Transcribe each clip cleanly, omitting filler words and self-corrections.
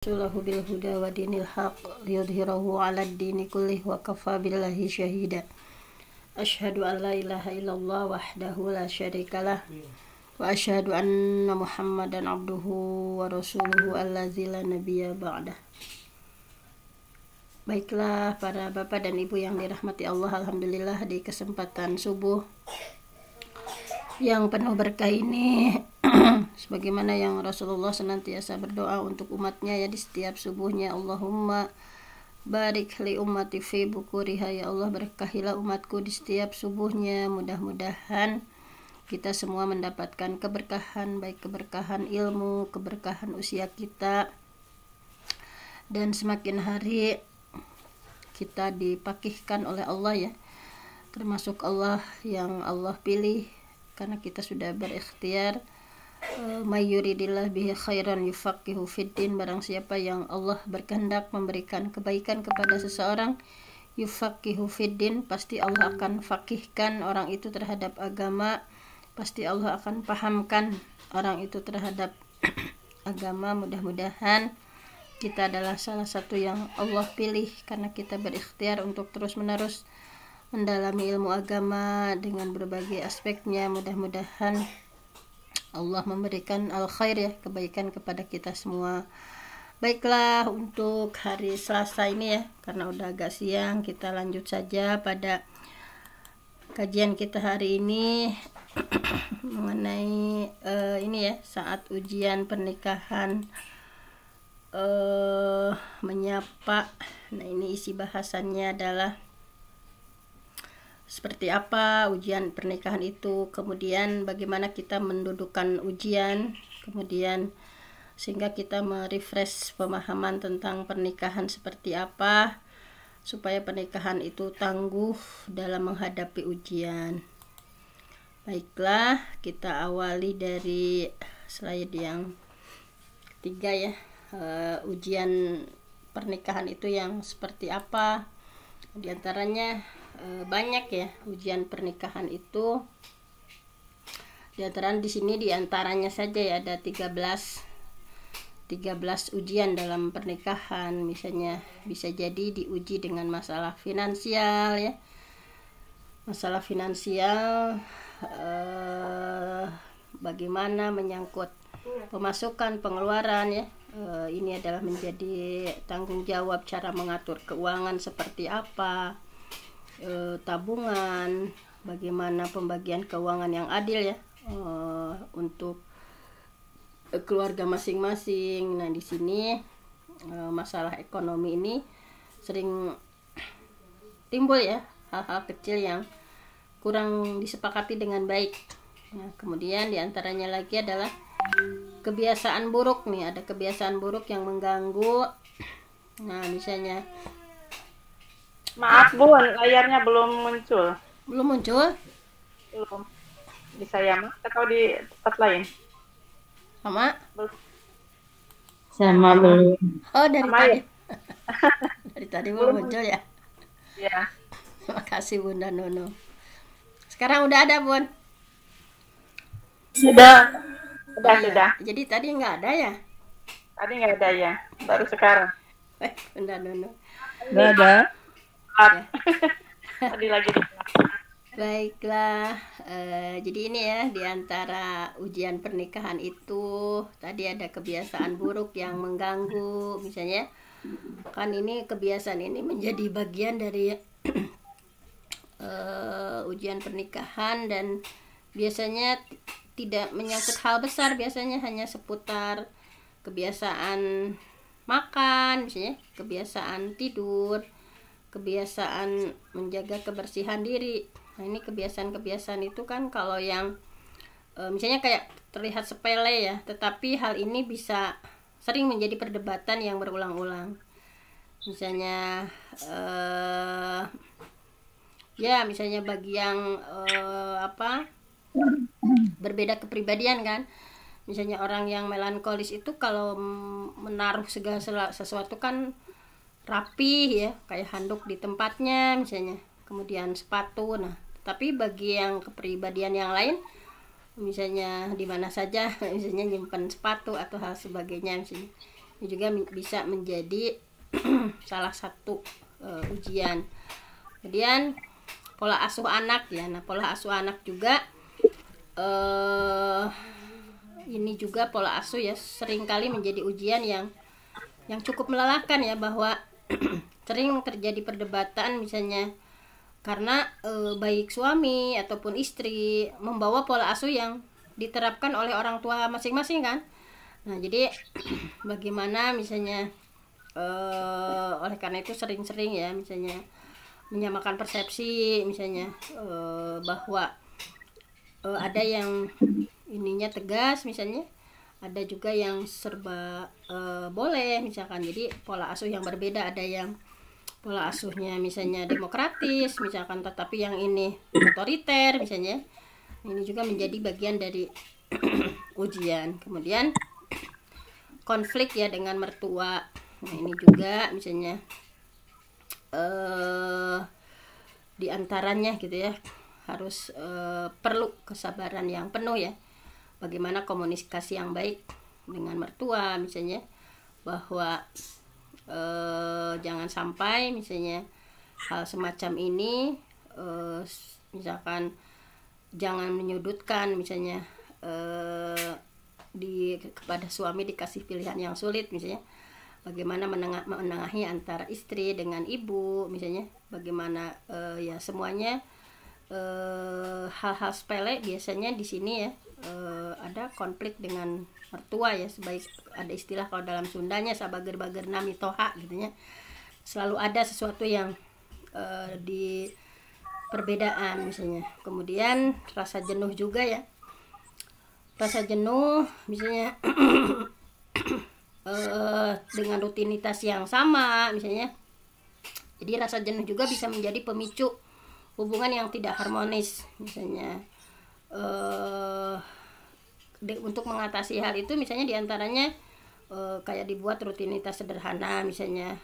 Rasulahu bil huda wa dinil haq liyudhhirahu 'alad dini kullih wa kafa billahi syahida. Asyhadu an la ilaha illallah wahdahu la syarikalah wa asyhadu anna Muhammadan abduhu wa rasuluhu allazi la nabiyya ba'dah. Baiklah para bapak dan ibu yang dirahmati Allah, alhamdulillah di kesempatan subuh yang penuh berkah ini sebagaimana yang Rasulullah senantiasa berdoa untuk umatnya ya di setiap subuhnya, Allahumma barik li ummati fi bukuriha, ya Allah berkahilah umatku di setiap subuhnya. Mudah-mudahan kita semua mendapatkan keberkahan, baik keberkahan ilmu, keberkahan usia kita, dan semakin hari kita dipakihkan oleh Allah ya, termasuk Allah yang Allah pilih karena kita sudah berikhtiar. May yuridillah bihi khairan yufaqihu fiddin, barang siapa yang Allah berkehendak memberikan kebaikan kepada seseorang, yufaqihu fiddin, pasti Allah akan fakihkan orang itu terhadap agama, pasti Allah akan pahamkan orang itu terhadap agama. Mudah-mudahan kita adalah salah satu yang Allah pilih karena kita berikhtiar untuk terus-menerus mendalami ilmu agama dengan berbagai aspeknya. Mudah-mudahan Allah memberikan al-khair ya, kebaikan kepada kita semua. Baiklah, untuk hari Selasa ini ya, karena udah agak siang, kita lanjut saja pada kajian kita hari ini mengenai ini ya, saat ujian pernikahan menyapa. Nah, ini isi bahasannya adalah seperti apa ujian pernikahan itu, kemudian bagaimana kita mendudukkan ujian, kemudian sehingga kita merefresh pemahaman tentang pernikahan seperti apa supaya pernikahan itu tangguh dalam menghadapi ujian. Baiklah, kita awali dari slide yang ketiga ya. Ujian pernikahan itu yang seperti apa? Di antaranya banyak ya ujian pernikahan itu. Di antaranya saja ya ada 13 ujian dalam pernikahan. Misalnya bisa jadi diuji dengan masalah finansial ya. Masalah finansial bagaimana menyangkut pemasukan, pengeluaran ya. Ini adalah menjadi tanggung jawab cara mengatur keuangan seperti apa. Tabungan, bagaimana pembagian keuangan yang adil ya untuk keluarga masing-masing. Nah, di sini masalah ekonomi ini sering timbul ya, hal-hal kecil yang kurang disepakati dengan baik. Nah, kemudian diantaranya lagi adalah kebiasaan buruk nih, ada kebiasaan buruk yang mengganggu. Nah, misalnya maaf Bu, layarnya belum muncul. Belum muncul? Belum. Di saya mah atau di tempat lain? Sama? Belum. Sama belum. Oh, dari Sama tadi. ya? Dari tadi belum muncul ya? Ya. Terima kasih Bunda Nono. Sekarang udah ada, Bun? Sudah. Ya. Sudah. Jadi tadi nggak ada ya? Tadi nggak ada ya, baru sekarang. Bunda Nono. Nggak ada. Ya. Tadi lagi di Baiklah, jadi ini ya, di antara ujian pernikahan itu tadi ada kebiasaan buruk yang mengganggu. Misalnya kan ini kebiasaan ini menjadi bagian dari ujian pernikahan dan biasanya tidak menyangkut hal besar, biasanya hanya seputar kebiasaan makan, misalnya kebiasaan tidur, kebiasaan menjaga kebersihan diri. Nah, ini kebiasaan-kebiasaan itu kan kalau yang misalnya kayak terlihat sepele ya, tetapi hal ini bisa sering menjadi perdebatan yang berulang-ulang. Misalnya ya misalnya bagi yang berbeda kepribadian kan, misalnya orang yang melankolis itu kalau menaruh segala sesuatu kan rapi ya, kayak handuk di tempatnya misalnya, kemudian sepatu. Nah, tapi bagi yang kepribadian yang lain, misalnya di mana saja, misalnya nyimpan sepatu atau hal sebagainya, misalnya Ini juga bisa menjadi salah satu ujian. Kemudian pola asuh anak ya. Nah, pola asuh anak juga ini juga pola asuh ya seringkali menjadi ujian yang cukup melelahkan ya, bahwa sering terjadi perdebatan misalnya karena baik suami ataupun istri membawa pola asuh yang diterapkan oleh orang tua masing-masing kan. Nah, jadi bagaimana misalnya oleh karena itu sering-sering ya misalnya menyamakan persepsi misalnya bahwa ada yang ininya tegas misalnya, ada juga yang serba boleh misalkan. Jadi pola asuh yang berbeda, ada yang pola asuhnya misalnya demokratis misalkan, tetapi yang ini otoriter misalnya. Ini juga menjadi bagian dari ujian. Kemudian konflik ya dengan mertua. Nah, ini juga misalnya diantaranya gitu ya, harus perlu kesabaran yang penuh ya. Bagaimana komunikasi yang baik dengan mertua misalnya, bahwa jangan sampai misalnya hal semacam ini misalkan jangan menyudutkan misalnya kepada suami dikasih pilihan yang sulit misalnya, bagaimana menengahi antara istri dengan ibu misalnya, bagaimana ya semuanya hal-hal sepele biasanya di sini ya ada konflik dengan mertua ya. Sebaik ada istilah kalau dalam Sundanya sabager-bager nami toha gitu ya, selalu ada sesuatu yang di perbedaan misalnya. Kemudian rasa jenuh juga ya, rasa jenuh misalnya dengan rutinitas yang sama misalnya. Jadi rasa jenuh juga bisa menjadi pemicu hubungan yang tidak harmonis misalnya. Untuk mengatasi hal itu misalnya diantaranya kayak dibuat rutinitas sederhana misalnya,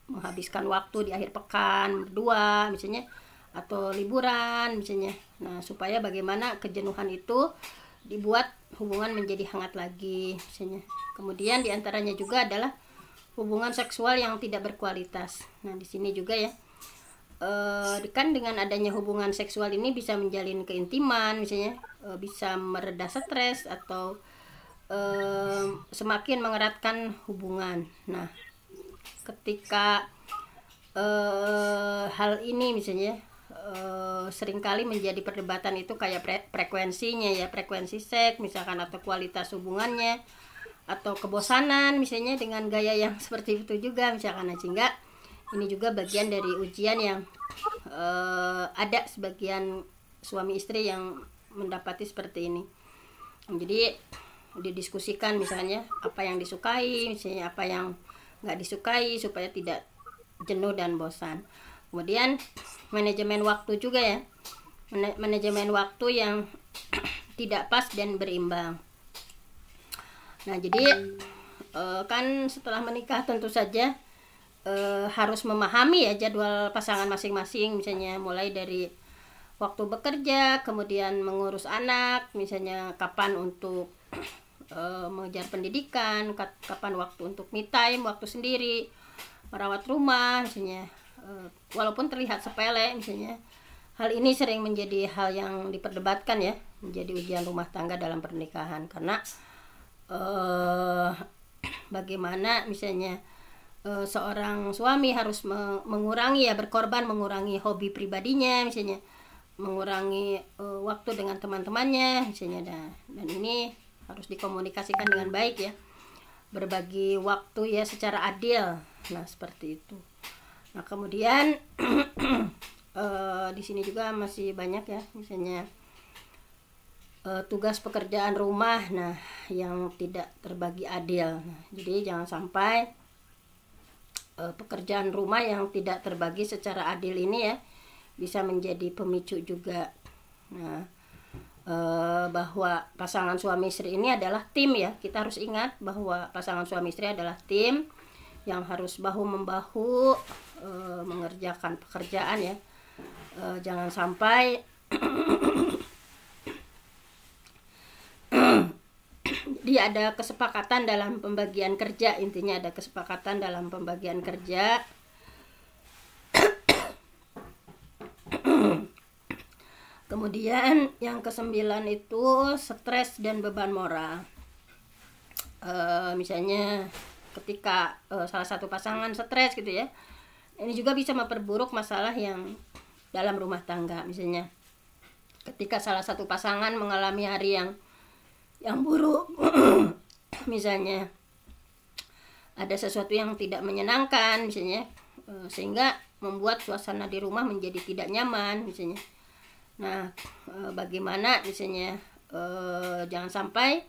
menghabiskan waktu di akhir pekan berdua misalnya, atau liburan misalnya. Nah, supaya bagaimana kejenuhan itu dibuat hubungan menjadi hangat lagi misalnya. Kemudian diantaranya juga adalah hubungan seksual yang tidak berkualitas. Nah, di sini juga ya kan dengan adanya hubungan seksual ini bisa menjalin keintiman misalnya, bisa mereda stres atau semakin mengeratkan hubungan. Nah, ketika hal ini misalnya seringkali menjadi perdebatan itu kayak frekuensinya ya, frekuensi seks misalkan, atau kualitas hubungannya, atau kebosanan misalnya dengan gaya yang seperti itu juga misalkan. Nah, sehingga ini juga bagian dari ujian yang ada sebagian suami istri yang mendapati seperti ini. Jadi didiskusikan misalnya apa yang disukai misalnya, apa yang nggak disukai, supaya tidak jenuh dan bosan. Kemudian manajemen waktu juga ya, manajemen waktu yang tidak pas dan berimbang. Nah, jadi kan setelah menikah tentu saja harus memahami ya jadwal pasangan masing-masing misalnya, mulai dari waktu bekerja, kemudian mengurus anak misalnya, kapan untuk mengejar pendidikan, kapan waktu untuk me time, waktu sendiri, merawat rumah misalnya. Walaupun terlihat sepele misalnya, hal ini sering menjadi hal yang diperdebatkan ya, menjadi ujian rumah tangga dalam pernikahan. Karena bagaimana misalnya seorang suami harus mengurangi ya, berkorban mengurangi hobi pribadinya misalnya, mengurangi waktu dengan teman-temannya misalnya, dan ini harus dikomunikasikan dengan baik ya, berbagi waktu ya secara adil. Nah, seperti itu. Nah, kemudian di sini juga masih banyak ya misalnya tugas pekerjaan rumah nah yang tidak terbagi adil. Nah, jadi jangan sampai pekerjaan rumah yang tidak terbagi secara adil ini ya bisa menjadi pemicu juga. Nah, bahwa pasangan suami istri ini adalah tim ya. Kita harus ingat bahwa pasangan suami istri adalah tim yang harus bahu membahu mengerjakan pekerjaan ya. Jangan sampai dia ada kesepakatan dalam pembagian kerja, intinya ada kesepakatan dalam pembagian kerja. Kemudian yang ke-9 itu stres dan beban moral. Misalnya ketika salah satu pasangan stres gitu ya, ini juga bisa memperburuk masalah yang dalam rumah tangga. Misalnya ketika salah satu pasangan mengalami hari yang buruk, misalnya ada sesuatu yang tidak menyenangkan misalnya, sehingga membuat suasana di rumah menjadi tidak nyaman misalnya. Nah, bagaimana misalnya jangan sampai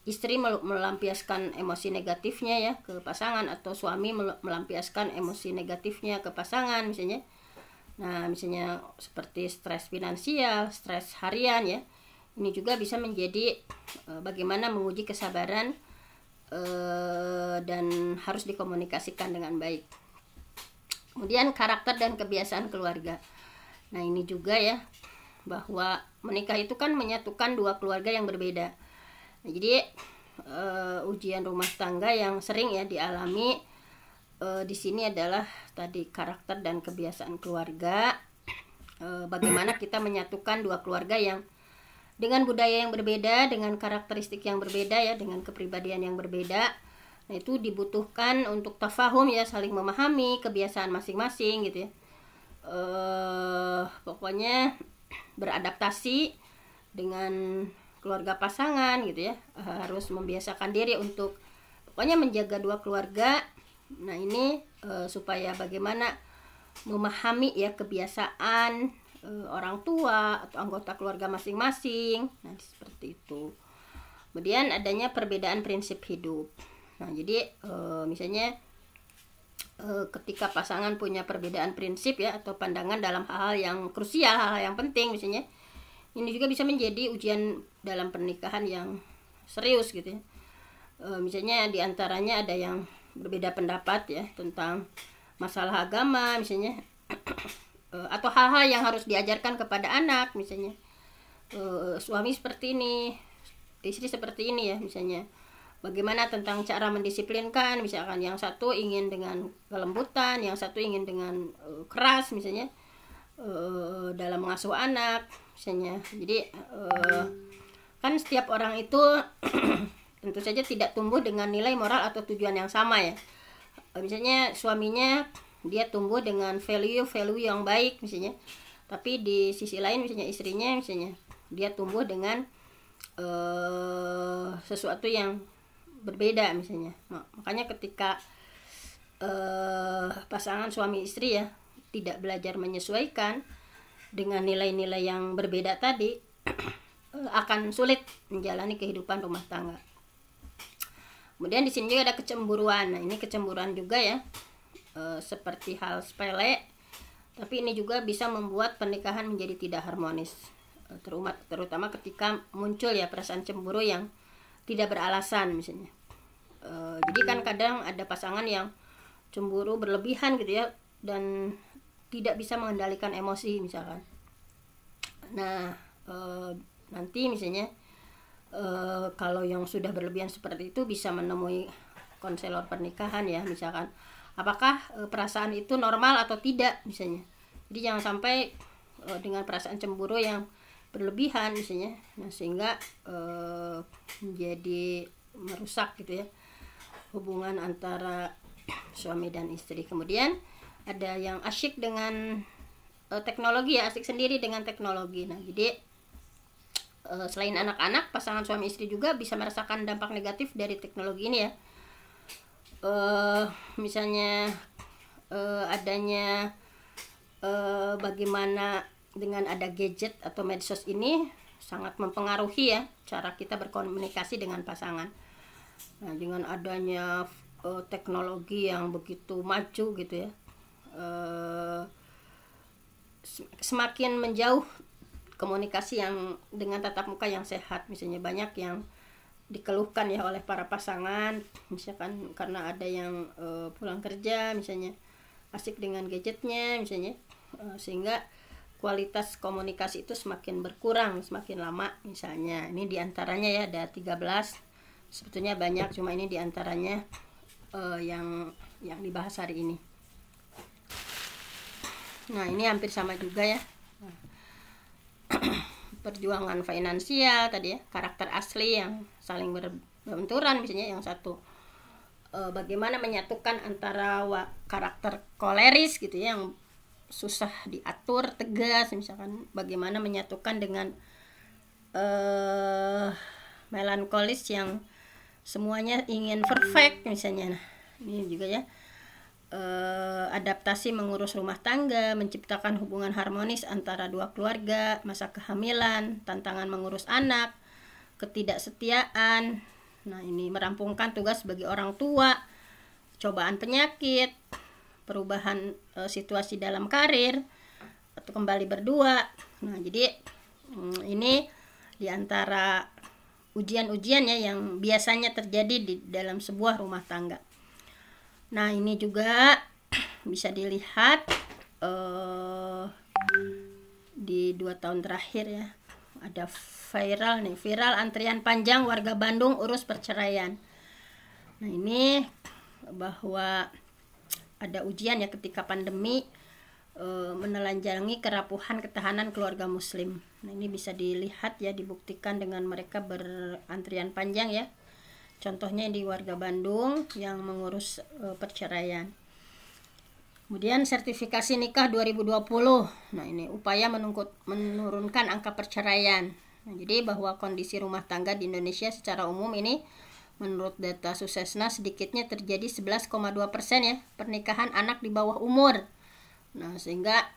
istri melampiaskan emosi negatifnya ya ke pasangan, atau suami melampiaskan emosi negatifnya ke pasangan misalnya. Nah, misalnya seperti stres finansial, stres harian ya. Ini juga bisa menjadi bagaimana menguji kesabaran dan harus dikomunikasikan dengan baik. Kemudian karakter dan kebiasaan keluarga. Nah, ini juga ya, bahwa menikah itu kan menyatukan dua keluarga yang berbeda. Nah, jadi ujian rumah tangga yang sering ya dialami di sini adalah tadi karakter dan kebiasaan keluarga. Bagaimana kita menyatukan dua keluarga yang dengan budaya yang berbeda, dengan karakteristik yang berbeda ya, dengan kepribadian yang berbeda. Nah, itu dibutuhkan untuk tafahum ya, saling memahami kebiasaan masing-masing gitu ya. Pokoknya beradaptasi dengan keluarga pasangan gitu ya, harus membiasakan diri untuk pokoknya menjaga dua keluarga. Nah, ini supaya bagaimana memahami ya kebiasaan orang tua atau anggota keluarga masing-masing. Nah, seperti itu. Kemudian adanya perbedaan prinsip hidup. Nah, jadi misalnya ketika pasangan punya perbedaan prinsip ya atau pandangan dalam hal-hal yang krusial, hal-hal yang penting misalnya, ini juga bisa menjadi ujian dalam pernikahan yang serius gitu ya. Misalnya diantaranya ada yang berbeda pendapat ya tentang masalah agama misalnya, atau hal-hal yang harus diajarkan kepada anak misalnya. Suami seperti ini, istri seperti ini ya misalnya. Bagaimana tentang cara mendisiplinkan, misalkan yang satu ingin dengan kelembutan, yang satu ingin dengan keras misalnya dalam mengasuh anak misalnya. Jadi kan setiap orang itu tentu saja tidak tumbuh dengan nilai moral atau tujuan yang sama ya. Misalnya suaminya dia tumbuh dengan value yang baik misalnya, tapi di sisi lain misalnya istrinya misalnya dia tumbuh dengan sesuatu yang berbeda misalnya. Makanya ketika pasangan suami istri ya tidak belajar menyesuaikan dengan nilai-nilai yang berbeda tadi, akan sulit menjalani kehidupan rumah tangga. Kemudian di sini juga ada kecemburuan. Nah, ini kecemburuan juga ya, seperti hal sepele, tapi ini juga bisa membuat pernikahan menjadi tidak harmonis, terutama ketika muncul ya perasaan cemburu yang tidak beralasan misalnya. Jadi kan kadang ada pasangan yang cemburu berlebihan gitu ya, dan tidak bisa mengendalikan emosi misalkan. Nah, nanti misalnya kalau yang sudah berlebihan seperti itu bisa menemui konselor pernikahan ya, misalkan apakah perasaan itu normal atau tidak misalnya. Jadi jangan sampai dengan perasaan cemburu yang berlebihan misalnya, nah sehingga menjadi merusak gitu ya hubungan antara suami dan istri. Kemudian ada yang asyik dengan teknologi ya, asik sendiri dengan teknologi. Nah, jadi selain anak-anak, pasangan suami istri juga bisa merasakan dampak negatif dari teknologi ini ya. Misalnya adanya bagaimana dengan ada gadget atau medsos ini sangat mempengaruhi ya cara kita berkomunikasi dengan pasangan. Nah, dengan adanya teknologi yang begitu maju gitu ya, semakin menjauh komunikasi yang dengan tatap muka yang sehat. Misalnya banyak yang dikeluhkan ya oleh para pasangan, misalkan karena ada yang pulang kerja misalnya asik dengan gadgetnya misalnya, sehingga kualitas komunikasi itu semakin berkurang semakin lama misalnya. Ini diantaranya ya ada 13 Sebetulnya banyak, cuma ini diantaranya yang dibahas hari ini. Nah, ini hampir sama juga ya. Perjuangan finansial tadi ya, karakter asli yang saling berbenturan, misalnya yang satu bagaimana menyatukan antara karakter koleris gitu ya, yang susah diatur, tegas, misalkan bagaimana menyatukan dengan melankolis yang semuanya ingin perfect misalnya. Nah, ini juga ya, adaptasi mengurus rumah tangga, menciptakan hubungan harmonis antara dua keluarga, masa kehamilan, tantangan mengurus anak, ketidaksetiaan. Nah, ini merampungkan tugas bagi orang tua, cobaan penyakit, perubahan situasi dalam karir, atau kembali berdua. Nah, jadi ini diantara ujian-ujian ya yang biasanya terjadi di dalam sebuah rumah tangga. Nah, ini juga bisa dilihat di 2 tahun terakhir ya, ada viral antrian panjang warga Bandung urus perceraian. Nah, ini bahwa ada ujian ya ketika pandemi menelanjangi kerapuhan ketahanan keluarga muslim. Nah, ini bisa dilihat ya, dibuktikan dengan mereka berantrian panjang ya. Contohnya di warga Bandung yang mengurus perceraian. Kemudian sertifikasi nikah 2020. Nah, ini upaya menurunkan angka perceraian. Nah, jadi bahwa kondisi rumah tangga di Indonesia secara umum ini menurut data Suksesna sedikitnya terjadi 11,2% ya pernikahan anak di bawah umur. Nah, sehingga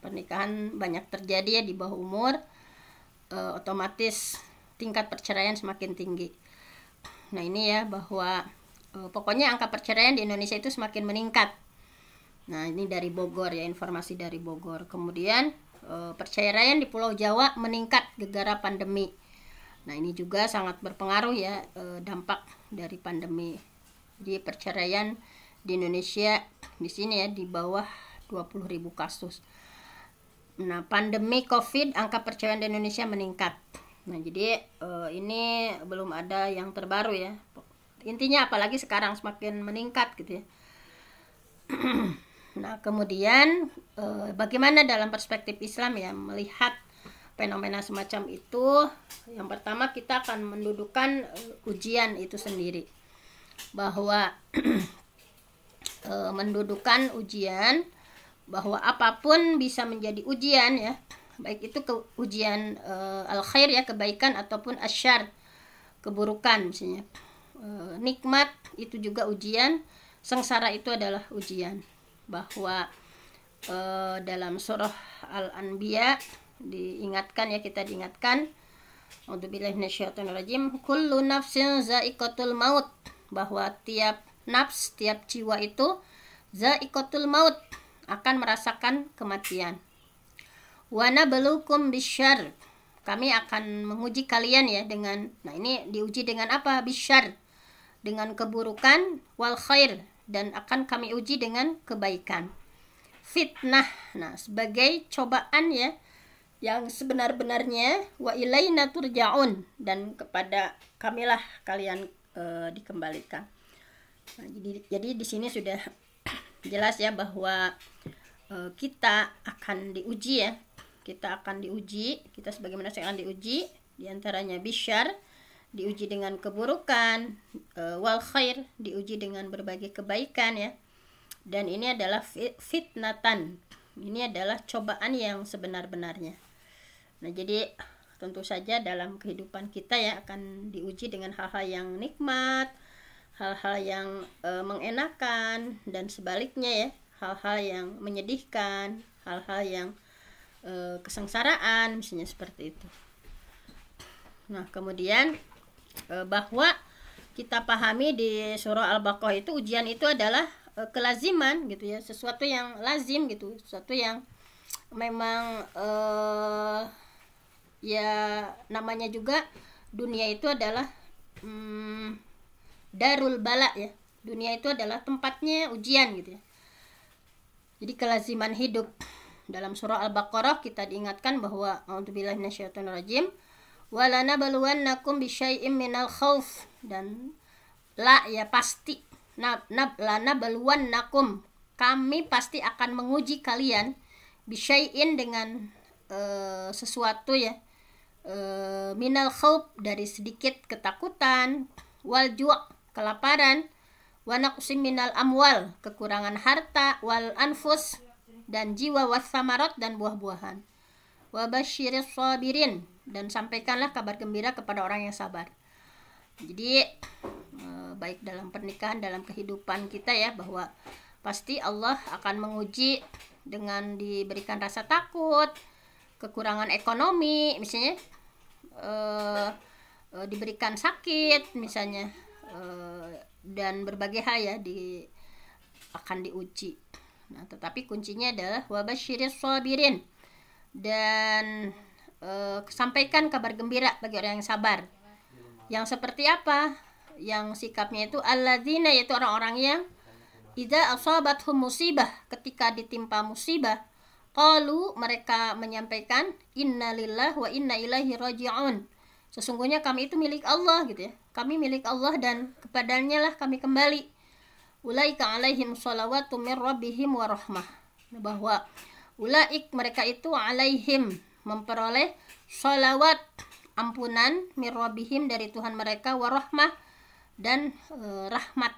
pernikahan banyak terjadi ya di bawah umur, otomatis tingkat perceraian semakin tinggi. Nah, ini ya bahwa pokoknya angka perceraian di Indonesia itu semakin meningkat. Nah, ini dari Bogor ya, informasi dari Bogor. Kemudian perceraian di Pulau Jawa meningkat gara-gara pandemi. Nah, ini juga sangat berpengaruh ya, dampak dari pandemi. Jadi perceraian di Indonesia di sini ya di bawah 20.000 kasus. Nah, pandemi COVID, angka perceraian di Indonesia meningkat. Nah, jadi ini belum ada yang terbaru ya. Intinya apalagi sekarang semakin meningkat gitu ya. Nah, kemudian bagaimana dalam perspektif Islam ya melihat fenomena semacam itu? Yang pertama, kita akan mendudukan ujian itu sendiri. Bahwa mendudukan ujian, bahwa apapun bisa menjadi ujian ya, baik itu ujian al-khair ya, kebaikan, ataupun asyar, keburukan misalnya. Nikmat itu juga ujian, sengsara itu adalah ujian. Bahwa dalam surah Al-Anbiya diingatkan ya, kita diingatkan, a'udzubillahi minasyaitonirrajim, kullu nafsin za'iqatul maut, bahwa tiap nafs, tiap jiwa itu za'iqatul maut, akan merasakan kematian. Wa nabluukum bisyarr, kami akan menguji kalian ya dengan, nah ini diuji dengan apa? Bisyarr, dengan keburukan, wal khair, dan akan kami uji dengan kebaikan. Fitnah, nah sebagai cobaan ya yang sebenar-benarnya, wa ilaina turja'un, dan kepada kamilah kalian dikembalikan. Nah, jadi di sini sudah jelas ya bahwa kita akan diuji ya, kita sebagai manusia akan diuji, diantaranya bisyar, diuji dengan keburukan, wal khair, diuji dengan berbagai kebaikan ya. Dan ini adalah fitnatan, ini adalah cobaan yang sebenar-benarnya. Nah, jadi tentu saja dalam kehidupan kita ya akan diuji dengan hal-hal yang nikmat, hal-hal yang mengenakan, dan sebaliknya ya, hal-hal yang menyedihkan, hal-hal yang kesengsaraan misalnya, seperti itu. Nah, kemudian bahwa kita pahami di surah Al-Baqarah itu ujian itu adalah kelaziman gitu ya, sesuatu yang lazim gitu, sesuatu yang memang ya namanya juga dunia itu adalah darul bala ya, dunia itu adalah tempatnya ujian gitu ya. Jadi kelaziman hidup. Dalam surah Al-Baqarah kita diingatkan bahwa a'udzubillahi minasyaitonirrajim, walanabluwannakum bisyai'im minal khauf, dan la ya pasti, lanabluwannakum, kami pasti akan menguji kalian, bisyai'in dengan sesuatu ya, minal khauf dari sedikit ketakutan, wal ju' kelaparan, wa naqsim minal amwal kekurangan harta, wal anfus dan jiwa, was samarat dan buah-buahan, wa basyiris sabirin, dan sampaikanlah kabar gembira kepada orang yang sabar. Jadi baik dalam pernikahan, dalam kehidupan kita ya, bahwa pasti Allah akan menguji dengan diberikan rasa takut, kekurangan ekonomi misalnya, diberikan sakit misalnya, dan berbagai hal ya akan diuji. Nah, tetapi kuncinya adalah wabasyiris sabirin, dan sampaikan kabar gembira bagi orang yang sabar. Yang seperti apa? Yang sikapnya itu alladzina, yaitu orang-orang yang idza asabathum musibah, ketika ditimpa musibah, qalu, mereka menyampaikan innalillahi wa inna ilaihi raji'un, sesungguhnya kami itu milik Allah gitu ya. Kami milik Allah dan kepadanya lah kami kembali. Ulaika alaihim shalawatu mir rabbihim wa rahmah. Bahwa ulaik, mereka itu alaihim, memperoleh shalawat, ampunan, mir rabbihim, dari Tuhan mereka, wa rahmah, dan rahmat.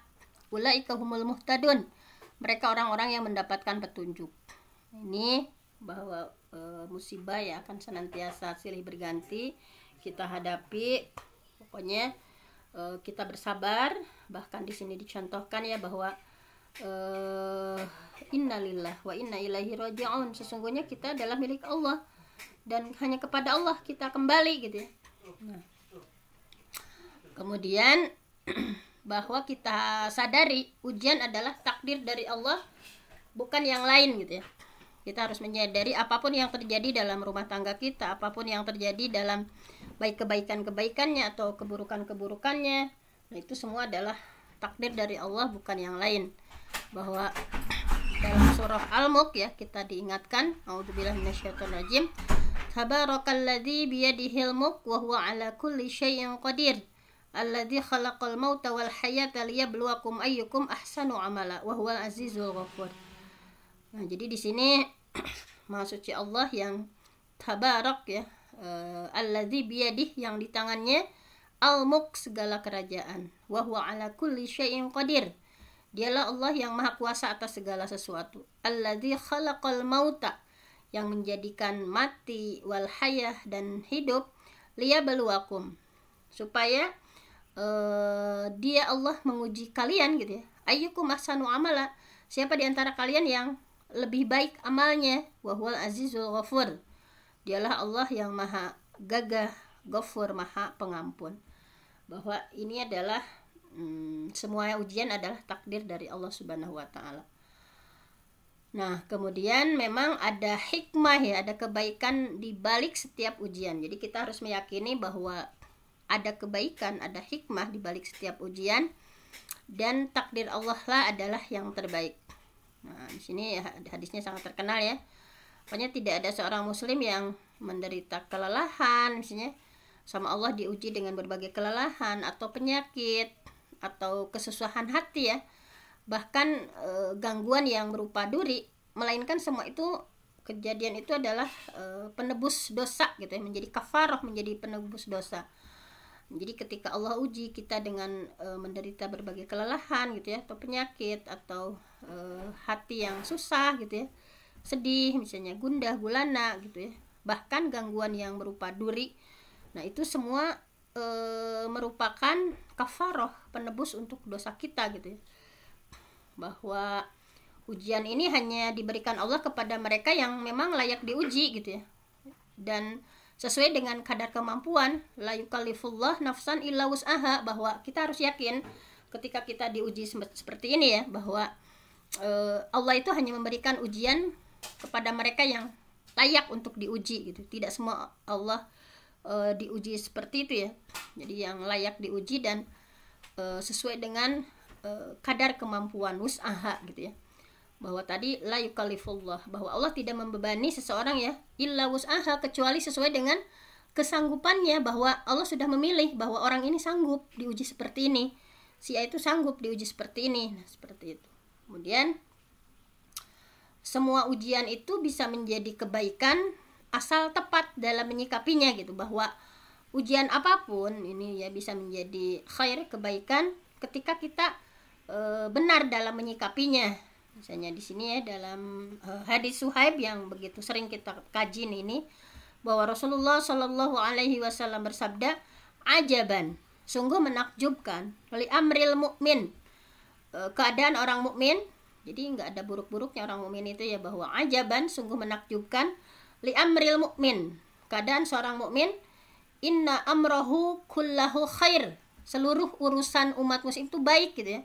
Ulaika humul muhtadun, mereka orang-orang yang mendapatkan petunjuk. Ini bahwa musibah ya akan senantiasa silih berganti kita hadapi. Pokoknya kita bersabar. Bahkan di sini dicontohkan ya bahwa innalillah wa inna ilaihi raji'un, sesungguhnya kita adalah milik Allah dan hanya kepada Allah kita kembali gitu ya. Nah, kemudian bahwa kita sadari ujian adalah takdir dari Allah, bukan yang lain gitu ya. Kita harus menyadari apapun yang terjadi dalam rumah tangga kita, apapun yang terjadi dalam baik kebaikan-kebaikannya atau keburukan-keburukannya, nah itu semua adalah takdir dari Allah, bukan yang lain. Bahwa dalam surah Al-Mulk ya, kita diingatkan, a'udzubillahi minasyaitonirrajim, tabarakalladzi biyadihil mulk wa huwa ala kulli syai'in qadir, alladzi khalaqal mauta wal hayata liyabluwakum ayyukum ahsanu amala wa huwal azizul ghafur. Nah, jadi di sini Maha Suci Allah yang tabarak ya, alladzi biyadih, yang di tangannya, al-mulk, segala kerajaan, wa huwa ala kulli syai'in qadir, dialah Allah yang maha kuasa atas segala sesuatu, alladzi khalaqal mauta, yang menjadikan mati, wal hayah, dan hidup, liyabluwakum, supaya dia Allah menguji kalian gitu ya, ayyukum ahsanu amala, siapa di antara kalian yang lebih baik amalnya, wa huwal azizul ghafur, dialah Allah yang maha gagah, ghafur, maha pengampun. Bahwa ini adalah semua ujian adalah takdir dari Allah Subhanahu wa taala. Nah, kemudian memang ada hikmah ya, ada kebaikan di balik setiap ujian. Jadi kita harus meyakini bahwa ada kebaikan, ada hikmah di balik setiap ujian, dan takdir Allah lah adalah yang terbaik. Nah, di sini ya, hadisnya sangat terkenal ya. Pokoknya tidak ada seorang muslim yang menderita kelelahan misalnya, sama Allah diuji dengan berbagai kelelahan atau penyakit atau kesusahan hati ya, bahkan gangguan yang berupa duri, melainkan semua itu, kejadian itu adalah penebus dosa gitu ya, menjadi kafarah, menjadi penebus dosa. Jadi ketika Allah uji kita dengan menderita berbagai kelelahan gitu ya, atau penyakit, atau hati yang susah gitu ya, sedih misalnya, gundah gulana gitu ya, bahkan gangguan yang berupa duri, nah itu semua merupakan kafarah, penebus untuk dosa kita gitu ya. Bahwa ujian ini hanya diberikan Allah kepada mereka yang memang layak diuji gitu ya, dan sesuai dengan kadar kemampuan, la yukallifullah nafsan illa wus'aha, bahwa kita harus yakin ketika kita diuji seperti ini ya, bahwa Allah itu hanya memberikan ujian kepada mereka yang layak untuk diuji gitu. Tidak semua Allah diuji seperti itu ya. Jadi yang layak diuji dan sesuai dengan kadar kemampuan, wus'aha gitu ya. Bahwa tadi la yukallifullah, bahwa Allah tidak membebani seseorang ya, illa wus'aha, kecuali sesuai dengan kesanggupannya, bahwa Allah sudah memilih bahwa orang ini sanggup diuji seperti ini, si A itu sanggup diuji seperti ini. Nah, seperti itu. Kemudian semua ujian itu bisa menjadi kebaikan asal tepat dalam menyikapinya gitu, bahwa ujian apapun ini ya bisa menjadi khair, kebaikan ketika kita benar dalam menyikapinya. Misalnya di sini ya dalam hadis Suhaib yang begitu sering kita kaji ini, bahwa Rasulullah Shallallahu Alaihi Wasallam bersabda, ajaban, sungguh menakjubkan, li amril mukmin, keadaan orang mukmin. Jadi nggak ada buruk-buruknya orang mukmin itu ya, bahwa ajaban, sungguh menakjubkan, li amril mukmin, keadaan seorang mukmin, inna amrohu kullahu khair, seluruh urusan umat muslim itu baik gitu ya.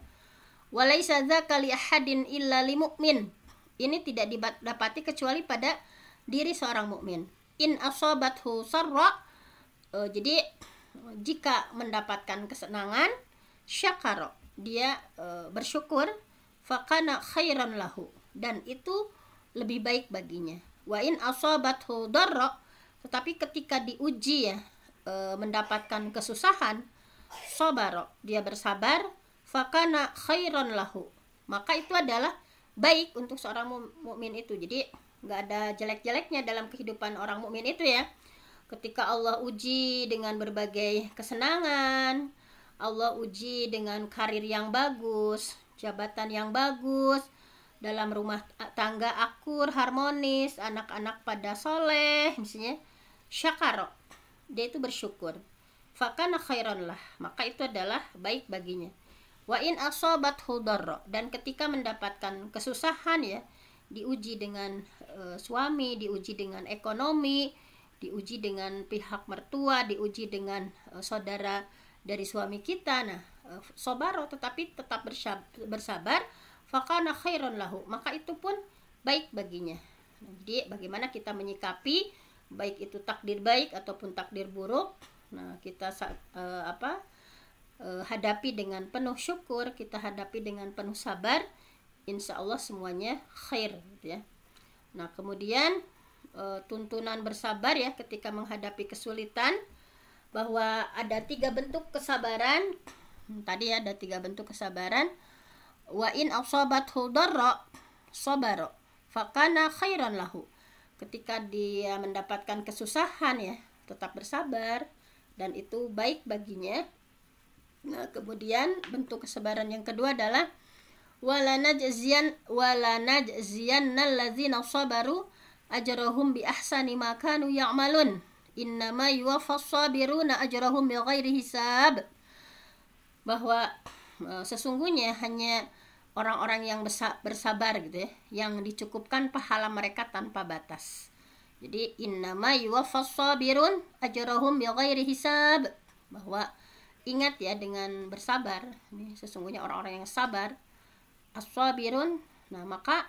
Walaisa dzaka li ahadin illa li mukmin, ini tidak didapati kecuali pada diri seorang mukmin. In asobathu sarra, jadi jika mendapatkan kesenangan, syakara, dia bersyukur, fakana khairan lahu, dan itu lebih baik baginya. Wa in asobathu darra, tetapi ketika diuji ya, mendapatkan kesusahan, sabara, dia bersabar, fakana khairan lahu, maka itu adalah baik untuk seorang mukmin itu. Jadi nggak ada jelek-jeleknya dalam kehidupan orang mukmin itu ya. Ketika Allah uji dengan berbagai kesenangan, Allah uji dengan karir yang bagus, jabatan yang bagus, dalam rumah tangga akur, harmonis, anak-anak pada soleh, misalnya syakaro, dia itu bersyukur, fakana khairan lah, maka itu adalah baik baginya. Wa in asobathu darra, dan ketika mendapatkan kesusahan ya, diuji dengan suami, diuji dengan ekonomi, diuji dengan pihak mertua, diuji dengan saudara dari suami kita, nah sobaro, tetapi tetap bersabar, fakana khairan lahu, maka itu pun baik baginya. Jadi bagaimana kita menyikapi baik itu takdir baik ataupun takdir buruk, nah kita hadapi dengan penuh syukur, kita hadapi dengan penuh sabar, insya Allah semuanya khair gitu ya. Nah kemudian tuntunan bersabar ya ketika menghadapi kesulitan, bahwa ada 3 bentuk kesabaran. Tadi ya ada 3 bentuk kesabaran. Wa in asabathu darra sabara fakana khairan lahu, ketika dia mendapatkan kesusahan ya tetap bersabar dan itu baik baginya. Nah kemudian bentuk kesabaran yang kedua adalah wala najziyannal ladzina sabaru ajrahum bi ahsani ma kanu ya'malun innama yuwaffas sabiruna ajrahum bighairi hisab, bahwa sesungguhnya hanya orang-orang yang bersabar gitu ya yang dicukupkan pahala mereka tanpa batas. Jadi innama yuwaffas sabirun ajrahum bighairi hisab, bahwa ingat ya dengan bersabar ini sesungguhnya orang-orang yang sabar, as-sabirun, nah maka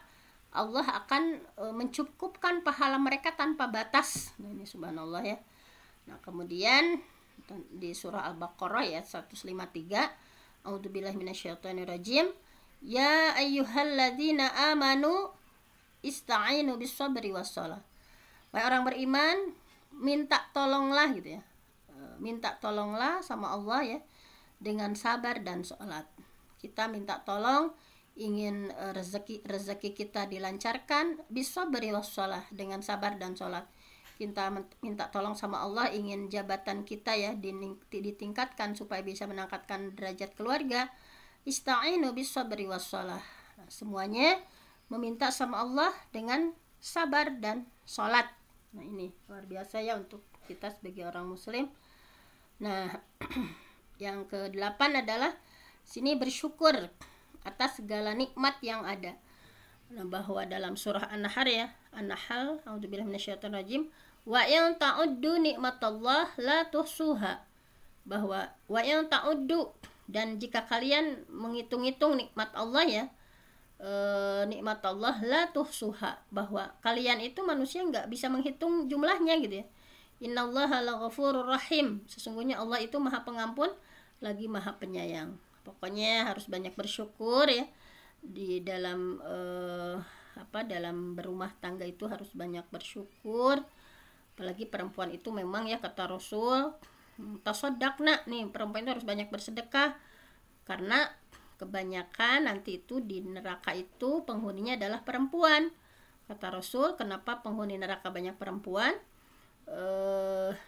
Allah akan mencukupkan pahala mereka tanpa batas. Nah ini subhanallah ya. Nah kemudian di surah Al-Baqarah ya 153, a'udzubillahi minasyaitonirrajim, ya ayyuhalladzina amanu ista'inu bis-sabri was-shalah, wahai orang beriman minta tolonglah gitu ya, minta tolonglah sama Allah ya dengan sabar dan sholat. Kita minta tolong, ingin rezeki kita dilancarkan, bisabri wassalah, dengan sabar dan sholat. Kita minta tolong sama Allah, ingin jabatan kita ya ditingkatkan supaya bisa meningkatkan derajat keluarga, ista'inu bisabri wassalah. Nah, semuanya meminta sama Allah dengan sabar dan sholat. Nah ini luar biasa ya untuk kita sebagai orang muslim. Nah yang ke-8 adalah sini bersyukur atas segala nikmat yang ada. Nah, bahwa dalam surah An-Nahl ya, An-Nahl, a'udzubillahi minasyaitonirrajim, wa in ta'uddu nikmatallah la tuhsuha, bahwa wa in ta'uddu, dan jika kalian menghitung-hitung nikmat Allah ya, nikmat Allah la tuhsuha, bahwa kalian itu manusia nggak bisa menghitung jumlahnya gitu ya. Innallaha laghafurur rahim, sesungguhnya Allah itu Maha Pengampun lagi Maha Penyayang. Pokoknya harus banyak bersyukur ya di dalam dalam berumah tangga itu harus banyak bersyukur. Apalagi perempuan itu memang ya kata Rasul, tasaddaqna nih, perempuan itu harus banyak bersedekah karena kebanyakan nanti itu di neraka itu penghuninya adalah perempuan. Kata Rasul, kenapa penghuni neraka banyak perempuan?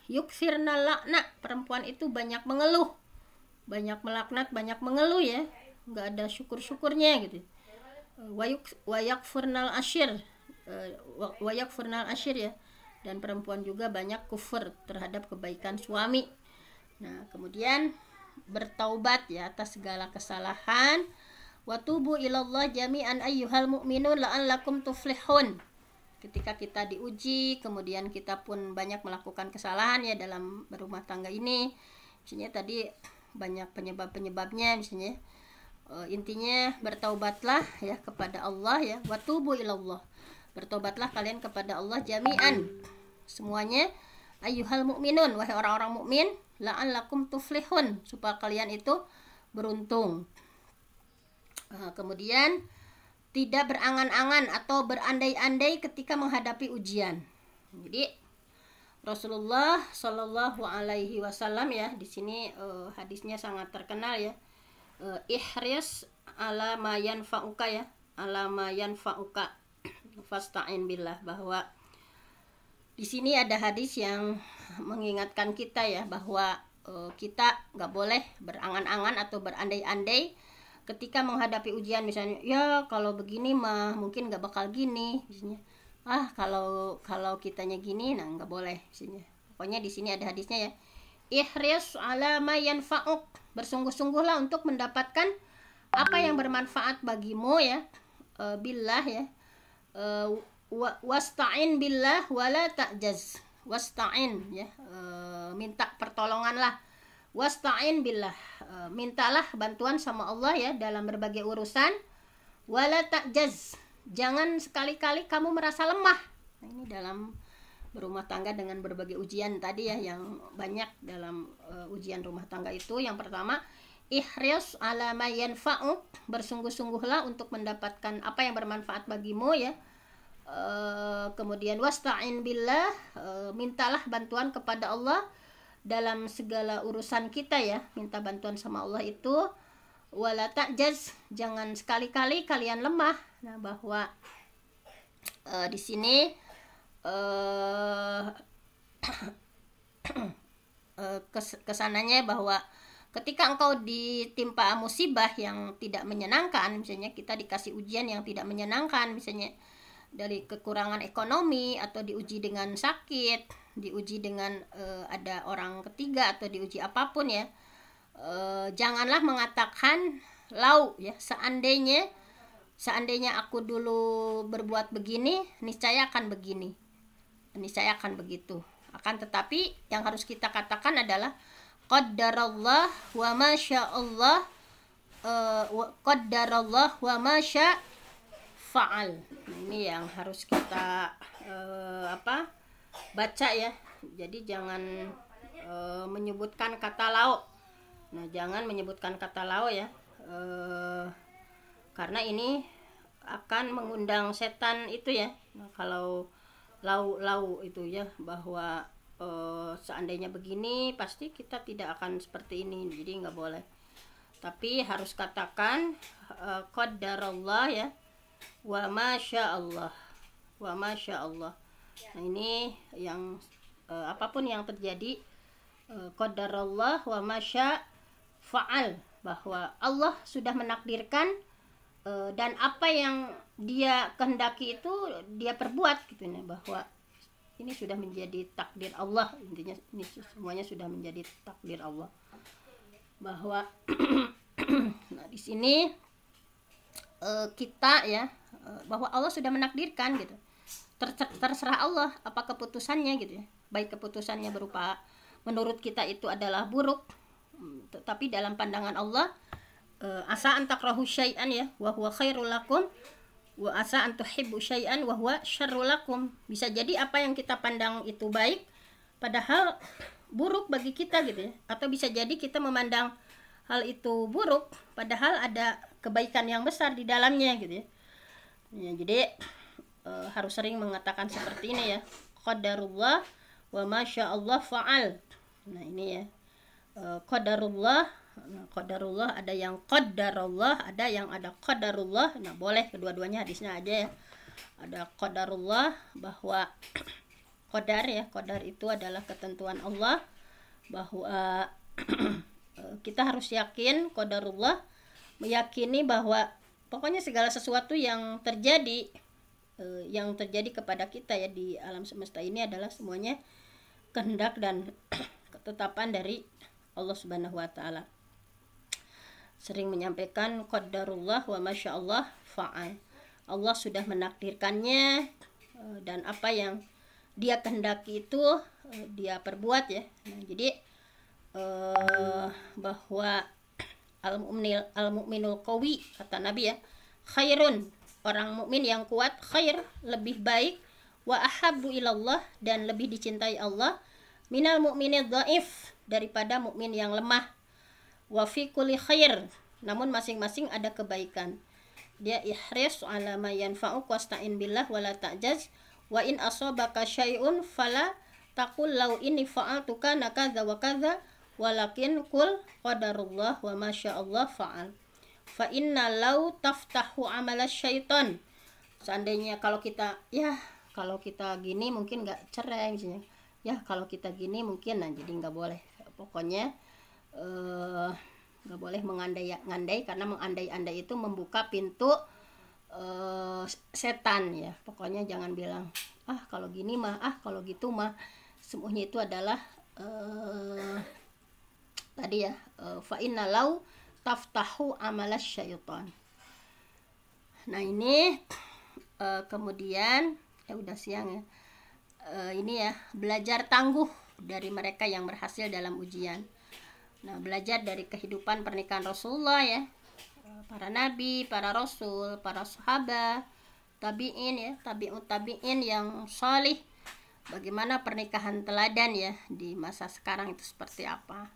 Yukfirna lakna, perempuan itu banyak mengeluh, banyak melaknat, banyak mengeluh ya, nggak ada syukur-syukurnya gitu. Wayakfurnal ashir, wayakfurnal ashir ya, dan perempuan juga banyak kufur terhadap kebaikan suami. Nah, kemudian bertaubat ya atas segala kesalahan. Watubu ilallah jami'an ayyuhal mu'minun la'allakum tuflihun. Ketika kita diuji, kemudian kita pun banyak melakukan kesalahan ya dalam berumah tangga ini. Misalnya tadi banyak penyebab-penyebabnya misalnya. Intinya bertaubatlah ya kepada Allah ya. Watubu ilallah. Bertobatlah kalian kepada Allah jami'an, semuanya, ayyuhal mu'minun, wahai orang-orang mukmin, la'allakum tuflihun, supaya kalian itu beruntung. Kemudian tidak berangan-angan atau berandai-andai ketika menghadapi ujian. Jadi Rasulullah Shallallahu Alaihi Wasallam ya, di sini hadisnya sangat terkenal ya. Ihris ala ma yanfa'uka ya, ala ma yanfa'uka fasta'in billah, bahwa di sini ada hadis yang mengingatkan kita ya bahwa kita nggak boleh berangan-angan atau berandai-andai ketika menghadapi ujian. Misalnya ya kalau begini mah mungkin nggak bakal gini, misalnya kalau kitanya gini, nah nggak boleh misalnya. Pokoknya di sini ada hadisnya ya, ihris ala ma yanfa'uk, bersungguh-sungguhlah untuk mendapatkan apa yang bermanfaat bagimu ya, billah ya. Wasta'in billah wala ta'jaz, wasta'in ya, minta pertolonganlah, wasta'in billah, mintalah bantuan sama Allah ya dalam berbagai urusan, wala ta'jaz, jangan sekali-kali kamu merasa lemah. Nah, ini dalam berumah tangga dengan berbagai ujian tadi ya yang banyak dalam ujian rumah tangga itu. Yang pertama, ihris ala ma yanfa'uk, bersungguh-sungguhlah untuk mendapatkan apa yang bermanfaat bagimu ya. Kemudian wasta'in billah, mintalah bantuan kepada Allah dalam segala urusan kita ya, minta bantuan sama Allah itu. Wala ta'jaz, jangan sekali-kali kalian lemah. Nah, bahwa di sini kesananya bahwa ketika engkau ditimpa musibah yang tidak menyenangkan, misalnya kita dikasih ujian yang tidak menyenangkan, misalnya dari kekurangan ekonomi, atau diuji dengan sakit, diuji dengan ada orang ketiga, atau diuji apapun ya, janganlah mengatakan lau ya, seandainya aku dulu berbuat begini, niscaya akan begini, niscaya akan begitu. Akan tetapi yang harus kita katakan adalah qaddarallah wa masyaallah, qaddarallah wa masya fa'al. Ini yang harus kita baca ya. Jadi jangan menyebutkan kata lau. Nah, jangan menyebutkan kata lau ya, karena ini akan mengundang setan itu ya. Nah, kalau lau itu ya, bahwa seandainya begini pasti kita tidak akan seperti ini, jadi nggak boleh. Tapi harus katakan qaddarallah ya, wa masya Allah, wa masya Allah. Nah, ini yang apapun yang terjadi, qaddarallah wa masya fa'al, bahwa Allah sudah menakdirkan dan apa yang dia kehendaki itu dia perbuat gitu nih, bahwa ini sudah menjadi takdir Allah. Intinya ini semuanya sudah menjadi takdir Allah, bahwa nah di sini kita ya, bahwa Allah sudah menakdirkan gitu, terserah Allah apa keputusannya gitu ya. Baik keputusannya berupa menurut kita itu adalah buruk, tetapi dalam pandangan Allah, asa an takrahu syai'an ya wa huwa khairul lakum, wa asa an tuhibbu syai'an wa huwa syarrul lakum. Bisa jadi apa yang kita pandang itu baik padahal buruk bagi kita gitu ya, atau bisa jadi kita memandang hal itu buruk padahal ada kebaikan yang besar di dalamnya gitu ya. Ya, jadi harus sering mengatakan seperti ini ya, qadarullah wa masya Allah fa'al. Nah ini ya, qadarullah. Nah, qadarullah ada yang qadarullah, ada yang ada qadarullah. Nah boleh kedua-duanya, hadisnya aja ya. Ada qadarullah, bahwa qadar ya, qadar itu adalah ketentuan Allah, bahwa kita harus yakin qadarullah, meyakini bahwa pokoknya segala sesuatu yang terjadi kepada kita ya di alam semesta ini adalah semuanya kehendak dan ketetapan dari Allah Subhanahu wa taala. Sering menyampaikan qadarullah wa masya Allah fa'al. Allah sudah menakdirkannya, dan apa yang dia kehendaki itu dia perbuat ya. Nah, jadi bahwa al-mu'minul qawi, kata Nabi ya, khairun, orang mukmin yang kuat, khair, lebih baik, wa ahabbu ilallah, dan lebih dicintai Allah, minal mu'minid dhaif, daripada mukmin yang lemah, wa fi kulli khair, namun masing-masing ada kebaikan. Dia ihris ala ma yanfa'uk wasta'in billah wala ta'jaz, wa in asabaka syai'un fala taqul law inni fa'altu kana kadza wa kadza, walakin qul qadarullah wa masya Allah fa'al. Fa inna law taftahu amala syaitan. Seandainya kalau kita gini mungkin nggak cerai misalnya. Ya kalau kita gini mungkin, nah jadi nggak boleh. Pokoknya nggak boleh mengandai-andai, karena mengandai-andai itu membuka pintu setan ya. Pokoknya jangan bilang kalau gini mah, kalau gitu mah. Semuanya itu adalah tadi ya, fa inna law taftahu amalas syaitan. Nah ini kemudian udah siang ya, ini ya, belajar tangguh dari mereka yang berhasil dalam ujian. Nah belajar dari kehidupan pernikahan Rasulullah ya, para nabi, para rasul, para sahabat, tabi'in ya, tabi'ut tabi'in yang salih. Bagaimana pernikahan teladan ya di masa sekarang itu seperti apa.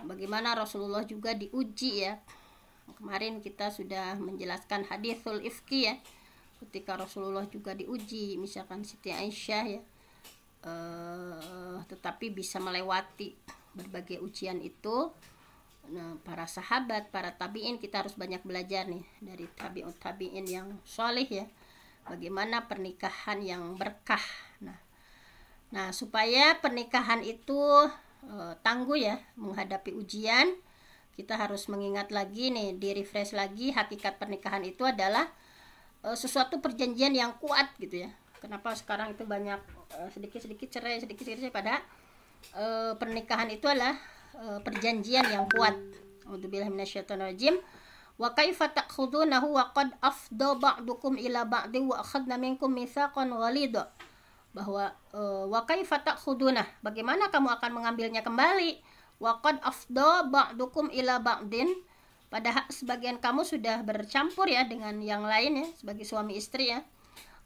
Bagaimana Rasulullah juga diuji ya. Kemarin kita sudah menjelaskan hadithul ifki ya, ketika Rasulullah juga diuji, misalkan Siti Aisyah ya, tetapi bisa melewati berbagai ujian itu. Nah, para sahabat, para tabi'in, kita harus banyak belajar nih dari tabi'ut tabi'in yang soleh ya, bagaimana pernikahan yang berkah. Nah supaya pernikahan itu tangguh ya menghadapi ujian, kita harus mengingat lagi nih, di-refresh lagi, hakikat pernikahan itu adalah sesuatu perjanjian yang kuat gitu ya. Kenapa sekarang itu banyak sedikit-sedikit cerai, pada pernikahan itu adalah perjanjian yang kuat. A'udzubillahi minasyaitonirrajim. Wa kaifa ta'khudunahu wa qad afdha ba'dukum ila ba'di wa akhadna minkum mitsaqan ghalidha. Bahwa wa kaifa ta'khudunah, bagaimana kamu akan mengambilnya kembali, wa qad afdha ba'dukum ila ba'din, padahal sebagian kamu sudah bercampur ya dengan yang lain ya, sebagai suami istri ya.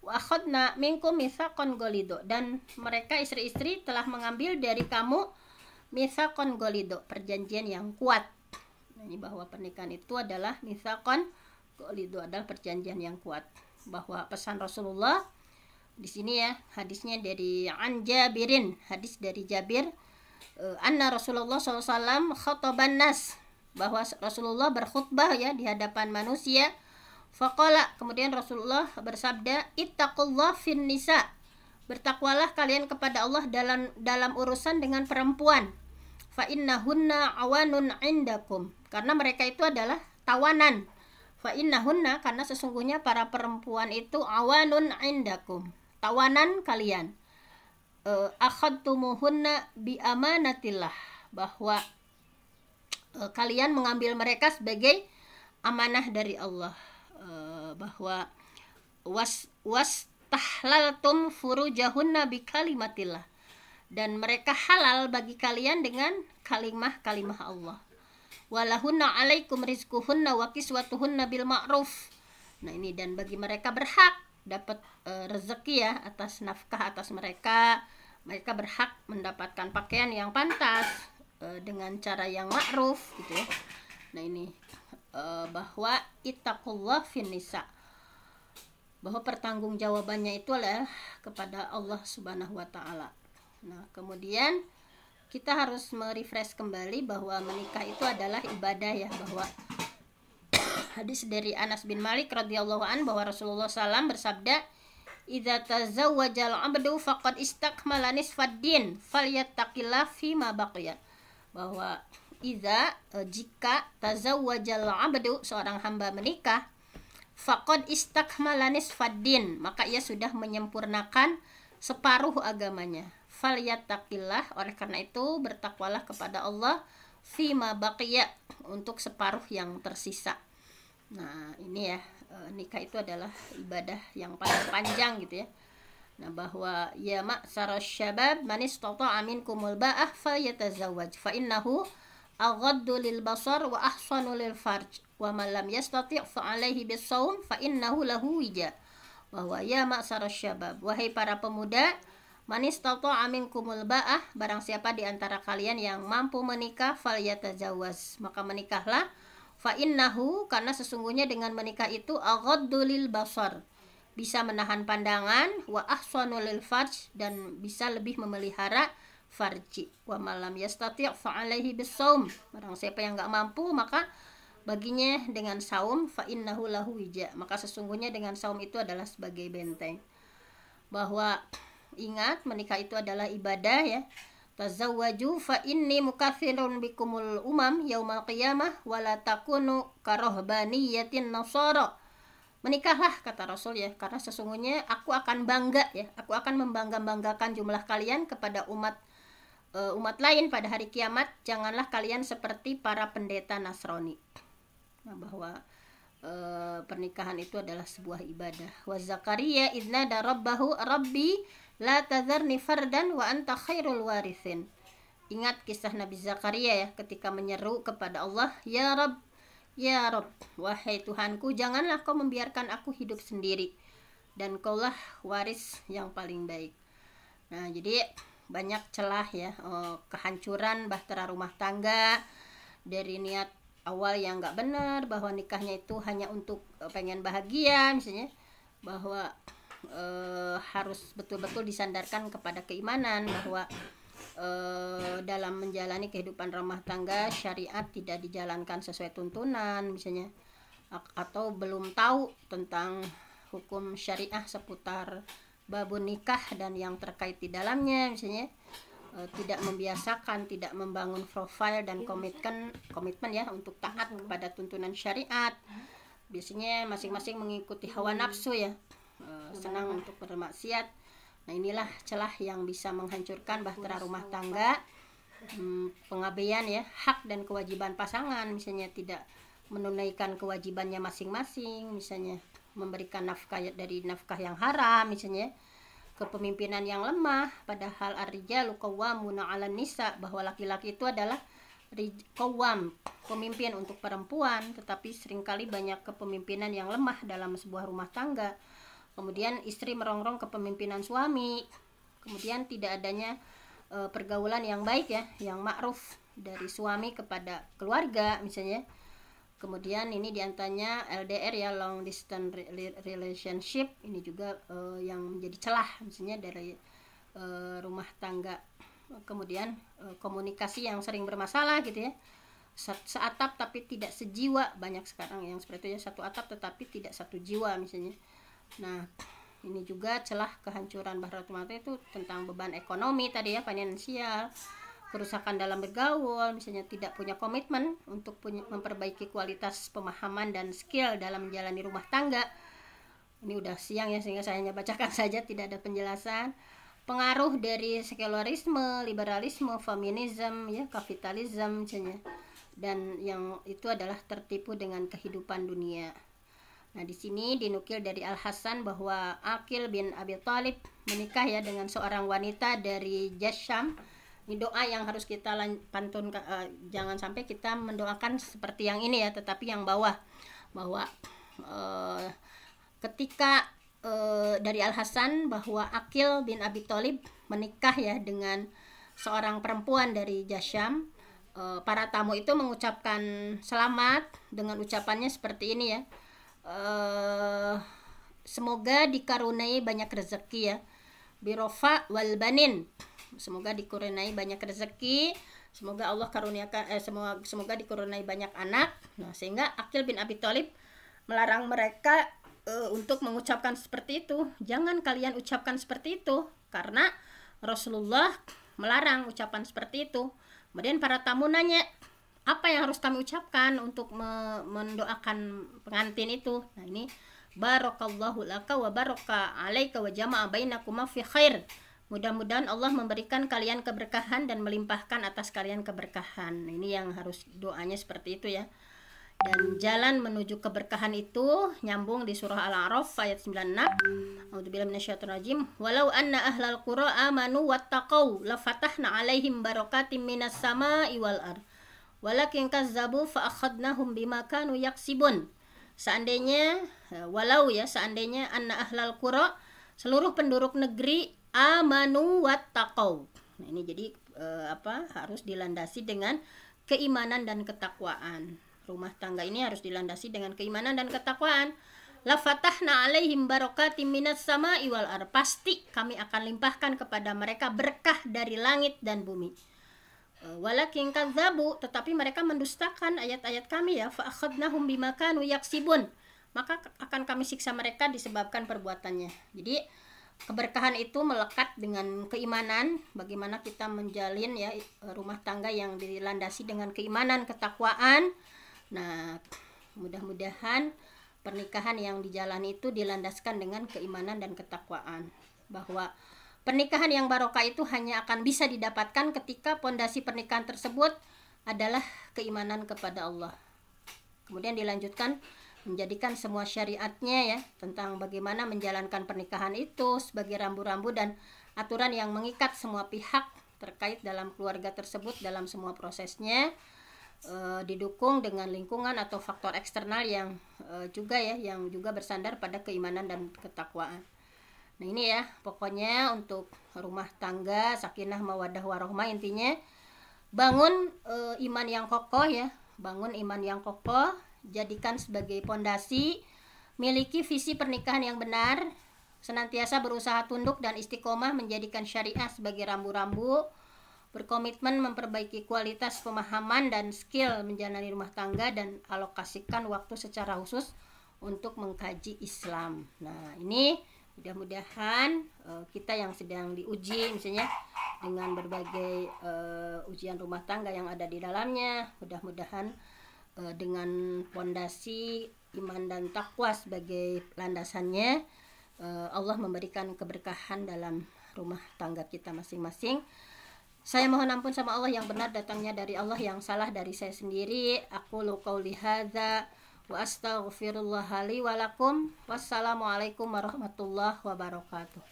Wa akhadna minkum mitsaqan ghalidha, dan mereka istri-istri telah mengambil dari kamu mitsaqan ghalidha, perjanjian yang kuat. Nah, ini bahwa pernikahan itu adalah mitsaqan ghalidha, adalah perjanjian yang kuat. Bahwa pesan Rasulullah di sini ya, hadisnya dari Jabirin, hadis dari Jabir, anna Rasulullah SAW khataban nas, bahwa Rasulullah berkhutbah ya di hadapan manusia. Faqala, kemudian Rasulullah bersabda, ittaqullah fin nisa, bertakwalah kalian kepada Allah dalam urusan dengan perempuan. Fa innahunna awanun indakum, karena mereka itu adalah tawanan. Fa innahunna, karena sesungguhnya para perempuan itu awanun indakum, tawanan kalian. Akhadtumuhunna bi amanatillah, bahwa kalian mengambil mereka sebagai amanah dari Allah. Bahwa wastahlaltum furujahunna bi kalimatillah, dan mereka halal bagi kalian dengan kalimah Allah. Walahunna alaikum rizquhunna wa kiswatuhunna bil ma'ruf. Nah ini, dan bagi mereka berhak dapat rezeki ya, atas nafkah atas mereka berhak mendapatkan pakaian yang pantas dengan cara yang ma'ruf gitu ya. Nah ini bahwa ittaqullah fin nisa, bahwa pertanggungjawabannya itu adalah kepada Allah Subhanahu wa taala. Nah, kemudian kita harus merefresh kembali bahwa menikah itu adalah ibadah ya, bahwa hadis dari Anas bin Malik radhiyallahu an bahwa Rasulullah SAW bersabda, "Idza tazawwajal 'abdu faqad istakmala nisfad din, falyattaqillah fima baqiya." Bahwa jika tazawwajal 'abdu, seorang hamba menikah, faqad istakmala nisfad din, maka ia sudah menyempurnakan separuh agamanya. Falyattaqillah, oleh karena itu bertakwalah kepada Allah, fima baqiya, untuk separuh yang tersisa. Nah, ini ya, nikah itu adalah ibadah yang paling panjang gitu ya. Nah, bahwa ya ma'syarasy syabab man istata'a minkumul ba'ah falyatazawwaj fa innahu aghaddu lil basar wa ahsanu lil farj wa man lam yastati' fa 'alaihi bis-shaum fa innahu lahu wija. Bahwa ya ma'syarasy syabab, wahai para pemuda, man istata'a minkumul ba'ah, barang siapa di antara kalian yang mampu menikah, falyatazawwaj, maka menikahlah. Fa innahu, karena sesungguhnya dengan menikah itu aghaddu lil basar, bisa menahan pandangan, wa ahsanu lil farj, dan bisa lebih memelihara farji. Wa malam yastati' fa alaihi bis-shaum, barang siapa yang enggak mampu maka baginya dengan saum, fa innahu lahu wija, maka sesungguhnya dengan saum itu adalah sebagai benteng. Bahwa ingat, menikah itu adalah ibadah ya. Tazawwaju fa inni mukathirun bikumul umam yaumal qiyamah wala takunu karohbaniyatin nasara. Menikahlah, kata Rasul ya, karena sesungguhnya aku akan bangga ya, aku akan membanggakan jumlah kalian kepada umat lain pada hari kiamat. Janganlah kalian seperti para pendeta Nasrani. Nah, bahwa pernikahan itu adalah sebuah ibadah. Wa Zakaria idnada rabbahu rabbi la tadharni fardan wa anta khairul warithin. Ingat kisah Nabi Zakaria ya, ketika menyeru kepada Allah, ya Rabb, ya Rabb, wahai Tuhanku, janganlah kau membiarkan aku hidup sendiri, dan kaulah waris yang paling baik. Nah, jadi banyak celah ya, kehancuran bahtera rumah tangga dari niat awal yang nggak benar, bahwa nikahnya itu hanya untuk pengen bahagia misalnya, bahwa harus betul-betul disandarkan kepada keimanan, bahwa dalam menjalani kehidupan rumah tangga syariat tidak dijalankan sesuai tuntunan misalnya, atau belum tahu tentang hukum syariah seputar babun nikah dan yang terkait di dalamnya misalnya, tidak membiasakan, tidak membangun profil dan komitmen ya untuk taat kepada tuntunan syariat. Biasanya masing-masing mengikuti hawa nafsu ya, senang untuk bermaksiat. Nah, inilah celah yang bisa menghancurkan bahtera rumah tangga. Pengabaian ya hak dan kewajiban pasangan, misalnya tidak menunaikan kewajibannya masing-masing, misalnya memberikan nafkah dari nafkah yang haram misalnya, kepemimpinan yang lemah, padahal ar-rijalu qawwamuna 'alan nisa, bahwa laki-laki itu adalah qawwam, pemimpin untuk perempuan, tetapi seringkali banyak kepemimpinan yang lemah dalam sebuah rumah tangga. Kemudian istri merongrong kepemimpinan suami, kemudian tidak adanya pergaulan yang baik ya, yang ma'ruf dari suami kepada keluarga misalnya. Kemudian ini diantaranya LDR ya, long distance relationship, ini juga yang menjadi celah misalnya dari rumah tangga. Kemudian komunikasi yang sering bermasalah gitu ya, seatap tapi tidak sejiwa, banyak sekarang yang seperti itu ya, satu atap tetapi tidak satu jiwa misalnya. Nah, ini juga celah kehancuran bahtera rumah tangga itu tentang beban ekonomi tadi ya, finansial, kerusakan dalam bergaul, misalnya tidak punya komitmen untuk memperbaiki kualitas pemahaman dan skill dalam menjalani rumah tangga. Ini udah siang ya, sehingga saya hanya bacakan saja, tidak ada penjelasan. Pengaruh dari sekularisme, liberalisme, feminisme, ya, kapitalisme misalnya, dan yang itu adalah tertipu dengan kehidupan dunia. Nah, di sini dinukil dari Al Hasan bahwa Aqil bin Abi Thalib menikah ya dengan seorang wanita dari Jasham. Ini doa yang harus kita pantun, jangan sampai kita mendoakan seperti yang ini ya, tetapi yang bawah, bahwa ketika dari Al Hasan bahwa Aqil bin Abi Thalib menikah ya dengan seorang perempuan dari Jasham, para tamu itu mengucapkan selamat dengan ucapannya seperti ini ya. Semoga dikaruniai banyak rezeki ya, birofa wal banin, semoga dikurniai banyak rezeki, semoga Allah karuniakan semoga dikurniai banyak anak. Nah, sehingga Aqil bin Abi Thalib melarang mereka untuk mengucapkan seperti itu. Jangan kalian ucapkan seperti itu, karena Rasulullah melarang ucapan seperti itu. Kemudian para tamu nanya, apa yang harus kami ucapkan untuk mendoakan pengantin itu? Nah, ini barakallahu laka wa baraka alaika wa jama'a bainakuma fi khair. Mudah-mudahan Allah memberikan kalian keberkahan dan melimpahkan atas kalian keberkahan. Nah, ini yang harus doanya seperti itu ya. Dan jalan menuju keberkahan itu nyambung di surah Al-A'raf ayat 96. A'udzubillahi minasyaitonir rajim. Walau anna ahlal qura amanu wattaqau lafatahna 'alaihim barakatim minas sama'i wal ard. Walakin kazzabu fa akhadnahum bima kanu yaksibun. Seandainya seandainya anna ahlal qura, seluruh penduduk negeri, amanu wattaqau. Nah, ini jadi harus dilandasi dengan keimanan dan ketakwaan. Rumah tangga ini harus dilandasi dengan keimanan dan ketakwaan. La fatahna 'alaihim barakatim minas sama'i wal ard. Pasti kami akan limpahkan kepada mereka berkah dari langit dan bumi. Walakin kadzabu, tetapi mereka mendustakan ayat-ayat kami ya. Fa akhadnahum bima kanu yaksibun. Maka akan kami siksa mereka disebabkan perbuatannya. Jadi keberkahan itu melekat dengan keimanan. Bagaimana kita menjalin ya rumah tangga yang dilandasi dengan keimanan, ketakwaan. Nah, mudah-mudahan pernikahan yang dijalani itu dilandaskan dengan keimanan dan ketakwaan. Bahwa pernikahan yang barokah itu hanya akan bisa didapatkan ketika pondasi pernikahan tersebut adalah keimanan kepada Allah. Kemudian dilanjutkan menjadikan semua syariatnya ya tentang bagaimana menjalankan pernikahan itu sebagai rambu-rambu dan aturan yang mengikat semua pihak terkait dalam keluarga tersebut dalam semua prosesnya. Didukung dengan lingkungan atau faktor eksternal yang juga bersandar pada keimanan dan ketakwaan. Nah, ini ya pokoknya untuk rumah tangga sakinah mawaddah warahmah, intinya bangun iman yang kokoh ya, bangun iman yang kokoh, jadikan sebagai pondasi, miliki visi pernikahan yang benar, senantiasa berusaha tunduk dan istiqomah menjadikan syariah sebagai rambu-rambu, berkomitmen memperbaiki kualitas pemahaman dan skill menjalani rumah tangga, dan alokasikan waktu secara khusus untuk mengkaji Islam. Nah, ini mudah-mudahan kita yang sedang diuji misalnya dengan berbagai ujian rumah tangga yang ada di dalamnya, mudah-mudahan dengan pondasi iman dan takwa sebagai landasannya, Allah memberikan keberkahan dalam rumah tangga kita masing-masing. Saya mohon ampun sama Allah, yang benar datangnya dari Allah, yang salah dari saya sendiri. Aqulu qauli hadza wa astaghfirullah li wa lakum. Wassalamualaikum warahmatullahi wabarakatuh.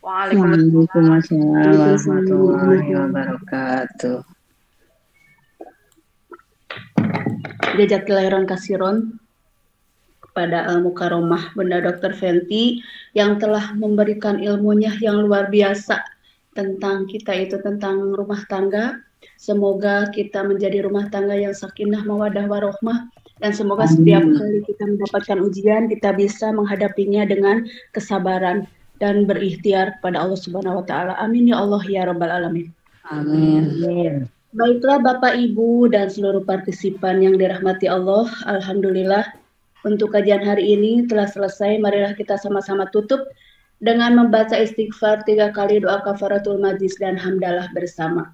Waalaikumsalam warahmatullahi wabarakatuh. Jazakallahu khairan kepada Al-Mukarramah Bunda Dr. Fenty yang telah memberikan ilmunya yang luar biasa tentang tentang rumah tangga. Semoga kita menjadi rumah tangga yang sakinah mawaddah warahmah, dan semoga setiap kali kita mendapatkan ujian kita bisa menghadapinya dengan kesabaran dan berikhtiar pada Allah Subhanahu wa taala. Amin ya Allah ya rabbal alamin. Amin. Baiklah Bapak Ibu dan seluruh partisipan yang dirahmati Allah, alhamdulillah untuk kajian hari ini telah selesai. Marilah kita sama-sama tutup dengan membaca istighfar 3 kali, doa kafaratul majlis dan hamdalah bersama.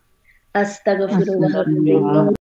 Astagfirullahaladzim.